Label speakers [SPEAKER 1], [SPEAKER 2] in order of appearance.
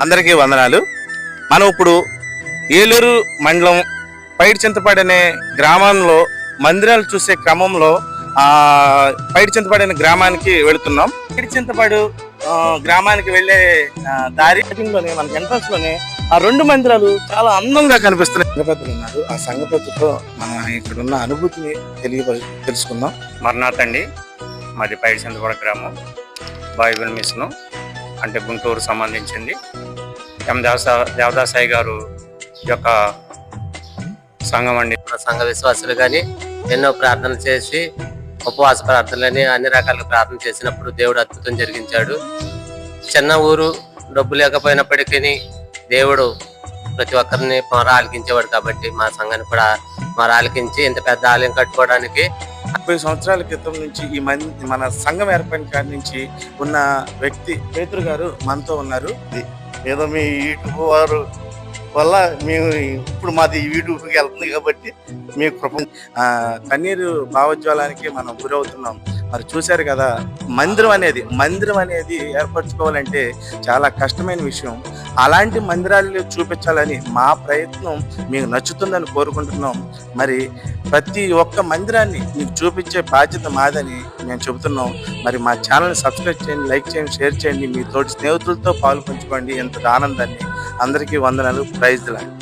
[SPEAKER 1] అందరికీ వందనాలు. మనం ఇప్పుడు ఏలూరు మండలం పైడిచింతపాడు అనే గ్రామంలో మందిరాలు చూసే క్రమంలో పైడిచింతపాడు అనే గ్రామానికి వెళుతున్నాం. పైడిచింతపాడు గ్రామానికి వెళ్ళే దారిలోనే మనకి ఎంట్రన్స్ లోనే ఆ రెండు మందిరాలు చాలా అందంగా కనిపిస్తున్నాయి. సంఘపెద్దలు ఉన్నారు. ఆ సంఘపెద్దతో మన ఇక్కడ ఉన్న అనుభూతిని తెలుసుకుందాం.
[SPEAKER 2] మర్నాథ్ అండి, మాది పైడిచింతపాడు గ్రామం, బైబిల్ మిషన్ అంటే గుంటూరు సంబంధించింది. దేవదాసాయి గారు యొక్క సంఘం అండి.
[SPEAKER 3] సంఘ విశ్వాసులు కానీ ఎన్నో ప్రార్థనలు చేసి ఉపవాస ప్రార్థనలని అన్ని రకాల ప్రార్థన చేసినప్పుడు దేవుడు అద్భుతం జరిగించాడు. చిన్న ఊరు, డబ్బు లేకపోయినప్పటికీ దేవుడు ప్రతి ఒక్కరిని మొర ఆలకించేవాడు. కాబట్టి మా సంఘాన్ని కూడా మొర ఆలకించి ఇంత పెద్ద ఆలయం కట్టుకోవడానికి
[SPEAKER 1] 30 సంవత్సరాల క్రితం నుంచి మన సంఘం ఏర్పడిన కాడి నుంచి ఉన్న వ్యక్తి పేతురు గారు మనతో ఉన్నారు.
[SPEAKER 4] ఏదో మీ యూట్యూబ్ వారు వల్ల మేము ఇప్పుడు మాది యూట్యూబ్కి వెళ్తుంది కాబట్టి మీ కృప.
[SPEAKER 1] కన్నీరు భావోజ్వాలానికి మనం గురవుతున్నాం. మరి చూశారు కదా, మందిరం అనేది ఏర్పరచుకోవాలంటే చాలా కష్టమైన విషయం. అలాంటి మందిరాలు చూపించాలని మా ప్రయత్నం మీకు నచ్చుతుందని కోరుకుంటున్నాం. మరి ప్రతి ఒక్క మందిరాన్ని మీకు చూపించే బాధ్యత మాదని మేము చెబుతున్నాం. మరి మా ఛానల్ని సబ్స్క్రైబ్ చేయండి, లైక్ చేయండి, షేర్ చేయండి, మీ తోటి స్నేహితులతో పాలు పంచుకోండి. ఎంత ఆనందాన్ని. అందరికీ వందనాలు. Praise the lord.